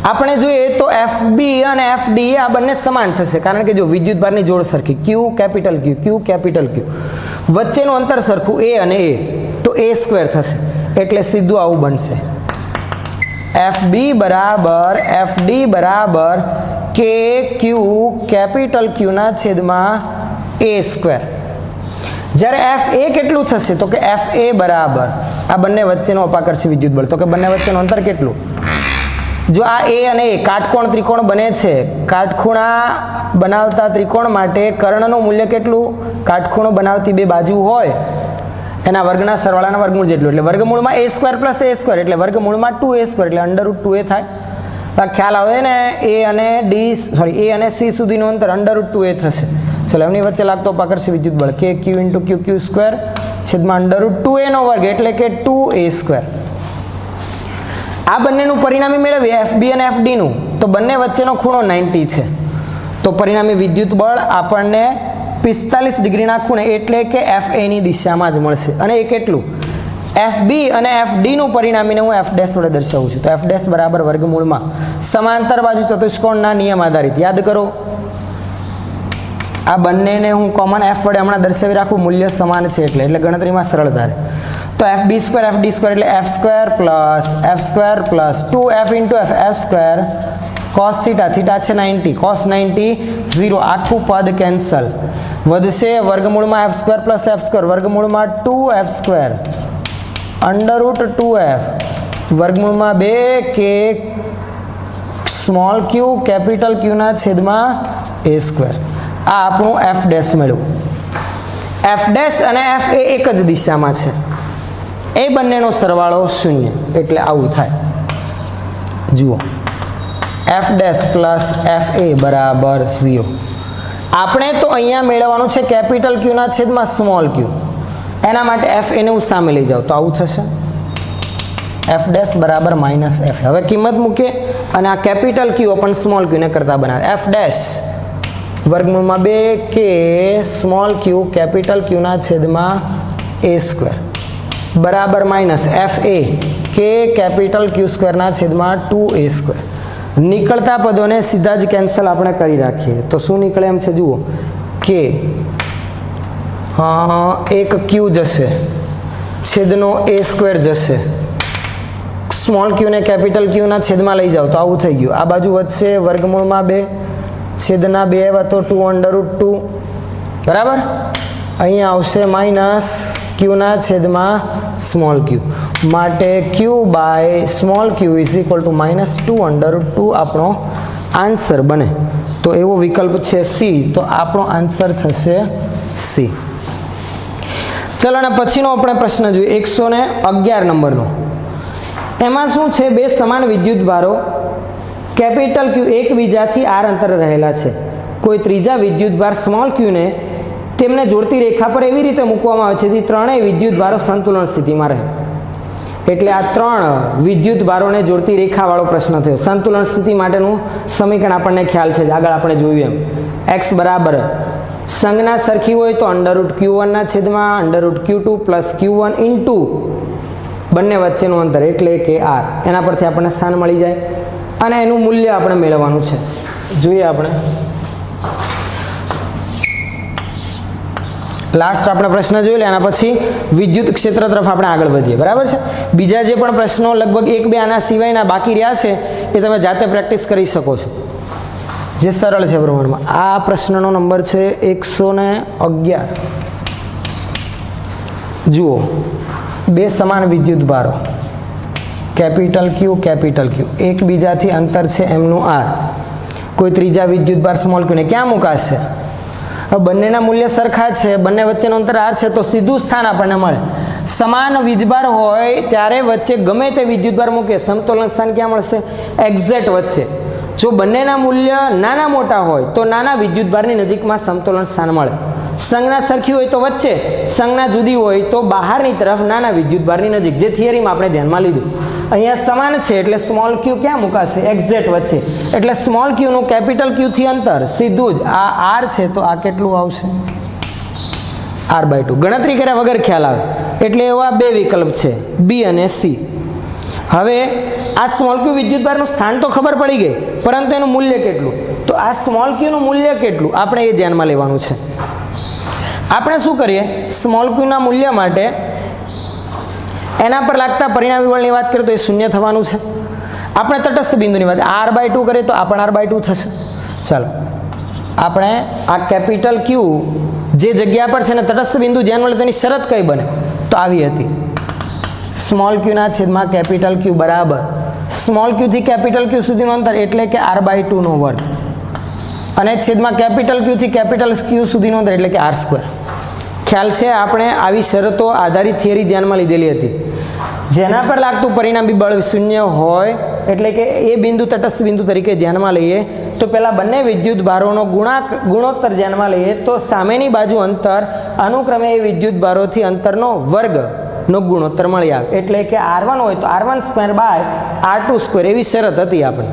આપણે જોઈએ તો એફ બી અને એફ ડી આ બંને સમાન થશે, કારણ કે જો વિદ્યુતભારની જોડ સરખી, ક્યુ કેપિટલ ક્યુ, ક્યુ કેપિટલ ક્યુ, વચ્ચેનું અંતર સરખું એ અને એ, તો એ સ્ક્વેર થશે. એટલે સીધું આવું બનશે, એફ બી બરાબર એફ ડી બરાબર કે ક્યુ કેપિટલ ક્યુના છેદમાં એ સ્ક્વેર. જ્યારે એફ એ કેટલું થશે તો કે એફ એ બરાબર આ બંને વચ્ચેનો અપાકર્ષી વિદ્યુત બળ, તો કે બંને વચ્ચેનું અંતર કેટલું? જો આ એ અને એ કાટકોણ ત્રિકોણ બને છે, કાટખૂણા બનાવતા ત્રિકોણ માટે કર્ણનું મૂલ્ય કેટલું? કાટખૂણો બનાવતી બે બાજુ હોય એના વર્ગના સરવાળાના વર્ગમૂળ જેટલું, એટલે વર્ગમૂળમાં એ સ્ક્વેર પ્લસ એ સ્ક્વેર એટલે વર્ગમૂળમાં 2a સ્ક્વેર એટલે √2a થાય. ખ્યાલ આવે ને? એ અને એ અને સી સુધીનું અંતર √2a થશે. ચલો એમની વચ્ચે લાગતો અપાકર્ષી વિદ્યુત બળ કે ક્યુ ઇન્ટુ ક્યુ ક્યુ સ્ક્વેર છેદમાં √2a નો વર્ગ એટલે કે 2a સ્ક્વેર. આ બંનેનું પરિણામી મેળવીએ એફ બી અને એફ ડીનું, તો બંને વચ્ચેનો ખૂણો 90 છે. તો પરિણામી વિદ્યુત બળ આપણને 45 ડિગ્રીના ખૂણે એટલે કે એફ એની દિશામાં જ મળશે. અને એ કેટલું? એફ બી અને એફ ડીનું પરિણામીને હું એફ ડેશ વડે દર્શાવું છું. તો એફ ડેશ બરાબર વર્ગમૂળમાં સમાંતર બાજુ ચતુષ્કોણના નિયમ આધારિત. યાદ કરો, આ બંનેને હું કોમન એફ વડે હમણાં દર્શાવી રાખું, મૂલ્ય સમાન છે એટલે ગણતરીમાં સરળતા રહે. તો F B square F D square એટલે F square plus 2f into F S square cos theta, theta છે 90, કોસ 90 0, આખું પદ કેન્સલ, વધશે વર્ગમૂળમાં એફ સ્ક્વેર વર્ગમૂળમાં 2f સ્ક્વેર √2f વર્ગમૂળમાં 2 કે સ્મોલ ક્યુ કેપિટલ ક્યુના છેદમાં એ સ્ક્વેર. આ આપણું એફ ડેશ મળ્યું. એફ ડેશ અને એફ એ એક જ દિશામાં છે, એ બંનેનો સરવાળો 0 એટલે આવું થાય. જુઓ, F dash plus F A બરાબર 0. આપણે તો અહીંયા મેળવવાનું છે કેપિટલ ક્યુના છેદમાં સ્મોલ ક્યુ, એના માટે એફ એને હું સામે લઈ જાઉં તો આવું થશે, એફ ડેશ બરાબર માઇનસ એફ. હવે કિંમત મૂકીએ અને આ કેપિટલ ક્યુ પણ સ્મોલ ક્યુને કરતા બનાવે. એફ ડેશ વર્ગમૂળમાં 2 કે સ્મોલ ક્યુ કેપિટલ ક્યુના છેદમાં એ સ્ક્વેર બરાબર માઇનસ એફ એ કે કેપિટલ ક્યુ સ્ક્વેરના છેદમાં 2a સ્ક્વેર. નીકળતા પદોને સીધા જ કેન્સલ આપણે કરી રાખીએ તો શું નીકળે એમ છે જુઓ, કે એક ક્યુ જશે, છેદનો એ સ્ક્વેર જશે, સ્મોલ ક્યુને કેપિટલ ક્યુના છેદમાં લઈ જાઓ તો આવું થઈ ગયું. આ બાજુ વધશે વર્ગમૂળમાં 2 છેદના 2 આવ્યા તો 2 √2 બરાબર. અહીંયા આવશે માઇનસ ક્યુના છેદમાં સ્મોલ ક્યુ, માટે q by small q is equal to -2 √2 આપણો આન્સર બને. તો એવો વિકલ્પ છે સી, તો આપણો આન્સર થશે સી. ચલો અને પછીનો આપણે પ્રશ્ન જોઈએ 111 નંબરનો. એમાં શું છે, બે સમાન વિદ્યુત ભારો કેપિટલ ક્યુ એકબીજાથી આર અંતરે રહેલા છે. કોઈ ત્રીજા વિદ્યુત ભાર સ્મોલ ક્યુને તેમને જોડતી રેખા પર એવી રીતે મૂકવામાં આવે છે જેથી ત્રણેય વિદ્યુત ભારો સંતુલન સ્થિતિમાં રહે. એટલે આ ત્રણ વિદ્યુત ભારોને જોડતી રેખાવાળો પ્રશ્ન થયો. સંતુલન સ્થિતિ માટેનું સમીકરણ આપણને ખ્યાલ છે, આગળ આપણે જોયું એમ. એક્સ બરાબર સંજ્ઞા સરખી હોય તો √q1 ના છેદમાં √q2 પ્લસ q1 ઇન્ટુ બંને વચ્ચેનું અંતર એટલે કે આર. એના પરથી આપણને સ્થાન મળી જાય અને એનું મૂલ્ય આપણે મેળવવાનું છે. જોઈએ આપણે લાસ્ટ આપણે પ્રશ્ન જોઈ લે, આના પછી વિદ્યુત ક્ષેત્ર તરફ આપણે આગળ વધીએ. બરાબર છે. બીજા જે પણ પ્રશ્નો લગભગ 1-2 આના સિવાયના બાકી રહ્યા છે એ તમે જાતે પ્રેક્ટિસ કરી શકો છો, જે સરળ છે પ્રમાણમાં. આ પ્રશ્નનો નંબર છે 111. જુઓ, બે સમાન વિદ્યુત ભારો કેપિટલ ક્યુ એકબીજાથી અંતર છે એમનું આર. કોઈ ત્રીજા વિદ્યુત ભાર સ્મોલ ક્યુને ક્યાં મુકાશે? બંનેના મૂલ્ય સરખા છે, બંને વચ્ચેનું અંતર આર છે, તો સીધું સ્થાન આપણને મળે. સમાન વીજભાર હોય ત્યારે વચ્ચે ગમે તે વિદ્યુતભાર મૂકે, સમતોલન સ્થાન ક્યાં મળશે? એક્ઝેક્ટ વચ્ચે. જો બંનેના મૂલ્ય નાના મોટા હોય તો નાના વિદ્યુતભારની નજીકમાં સમતોલન સ્થાન મળે. સંજ્ઞા સરખી હોય તો વચ્ચે, સંજ્ઞા જુદી હોય તો બહારની તરફ નાના વિદ્યુતભારની નજીક, જે થિયરીમાં આપણે ધ્યાનમાં લીધું. અહીંયા સમાન છે એટલે સ્મોલ ક્યુ ક્યાં મુકાશે? એક્ઝેક્ટ વચ્ચે. એટલે સ્મોલ ક્યુનું કેપિટલ ક્યુથી અંતર સીધું જ આ આર છે તો આ કેટલું આવશે? r/2. ગણતરી કર્યા વગર ખ્યાલ આવે એટલે એવા બે વિકલ્પ છે, બી અને સી. હવે આ સ્મોલ ક્યુ વિદ્યુતભારનું સ્થાન તો ખબર પડી ગઈ, પરંતુ એનું મૂલ્ય કેટલું? તો આ સ્મોલ ક્યુનું મૂલ્ય કેટલું આપણે એ ધ્યાનમાં લેવાનું છે. આપણે શું કરીએ? સ્મોલ ક્યુના મૂલ્ય માટે એના પર લાગતા પરિણામી બળની વાત કરીએ તો એ શૂન્ય થવાનું છે. આપણે તટસ્થ બિંદુની વાત r/2 કરીએ તો આ પણ r/2 થશે. ચાલો આપણે આ કેપિટલ ક્યુ જે જગ્યા પર છે ને તટસ્થ બિંદુ ધ્યાનમાં લે તો એની શરત કઈ બને? તો આવી હતી, સ્મોલ ક્યુના છેદમાં કેપિટલ ક્યુ બરાબર સ્મોલ ક્યુથી કેપિટલ ક્યુ સુધીનું અંતર એટલે કે r/2 નો વર્ગ અને છેદમાં કેપિટલ ક્યુથી કેપિટલ ક્યુ સુધીનું અંતર એટલે કે r². ખ્યાલ છે? આપણે આવી શરતો આધારિત થિયરી ધ્યાનમાં લીધેલી હતી. જેના પર લાગતું પરિણામી બળ શૂન્ય હોય એટલે કે એ બિંદુ તટસ્થ બિંદુ તરીકે ધ્યાનમાં લઈએ તો પેલા બંને વિદ્યુત ભારોનો ગુણોત્તર ધ્યાનમાં લઈએ તો સામેની બાજુ અંતર અનુક્રમે એ વિદ્યુત ભારોથી અંતરનો વર્ગનો ગુણોત્તર મળી આવે. એટલે કે r1 હોય તો r1² એવી શરત હતી આપણી.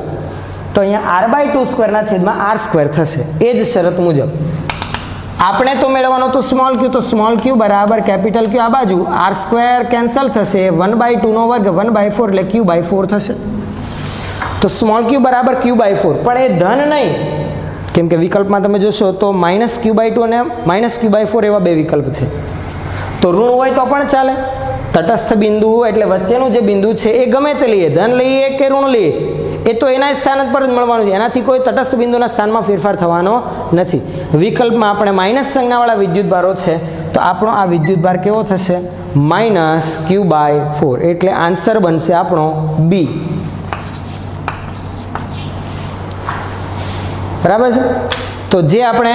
તો અહીંયા r/2² ના છેદમાં r² થશે. એ જ શરત મુજબ આપણે તો મેળવવાનો તો સ્મોલ ક્યુ, તો સ્મોલ ક્યુ બરાબર કેપિટલ ક્યુ, આ બાજુ r² કેન્સલ થશે, 1/2 નો વર્ગ 1/4 એટલે q/4 થશે. તો સ્મોલ ક્યુ બરાબર q/4, પણ એ ધન નહીં, કેમ કે વિકલ્પમાં તમે જોશો તો -q/2 અને -q/4 એવા બે વિકલ્પ છે. તો ઋણ હોય તો પણ ચાલે. તટસ્થ બિંદુ એટલે વચ્ચેનું જે બિંદુ છે એ ગમે તે લઈએ, ધન લઈએ કે ઋણ લઈએ, એ તો એના સ્થાન પર જ મળવાનું છે. એનાથી કોઈ તટસ્થ બિંદુના સ્થાનમાં ફેરફાર થવાનો નથી. વિકલ્પમાં આપણે માઇનસ સંજ્ઞાવાળા વિદ્યુતભારો છે તો આપણો આ વિદ્યુતભાર કેવો થશે? -q/4. એટલે આન્સર બનશે આપણો બી. બરાબર છે? તો જે આપણે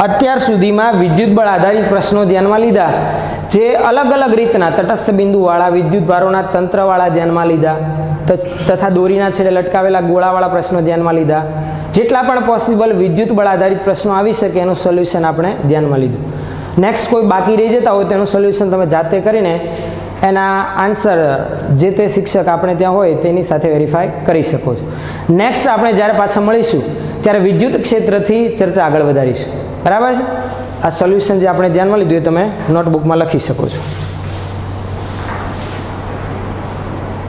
અત્યાર સુધીમાં વિદ્યુત બળ આધારિત પ્રશ્નો ધ્યાનમાં લીધા, જે અલગ અલગ રીતના તટસ્થ બિંદુવાળા વિદ્યુતભારોના તંત્રવાળા ધ્યાનમાં લીધા તથા દોરીના છેડે લટકાવેલા ગોળાવાળા પ્રશ્નો ધ્યાનમાં લીધા, જેટલા પણ પોસિબલ વિદ્યુત બળ આધારિત પ્રશ્નો આવી શકે એનું સોલ્યુશન આપણે ધ્યાનમાં લીધું. નેક્સ્ટ કોઈ બાકી રહી જતા હોય તેનું સોલ્યુશન તમે જાતે કરીને એના આન્સર જે તે શિક્ષક આપણે ત્યાં હોય તેની સાથે વેરીફાઈ કરી શકો છો. નેક્સ્ટ આપણે જ્યારે પાછા મળીશું ત્યારે વિદ્યુત ક્ષેત્રથી ચર્ચા આગળ વધારીશું. બરાબર છે? આ સોલ્યુશન જે આપણે ધ્યાનમાં લીધું એ તમે નોટબુકમાં લખી શકો છો.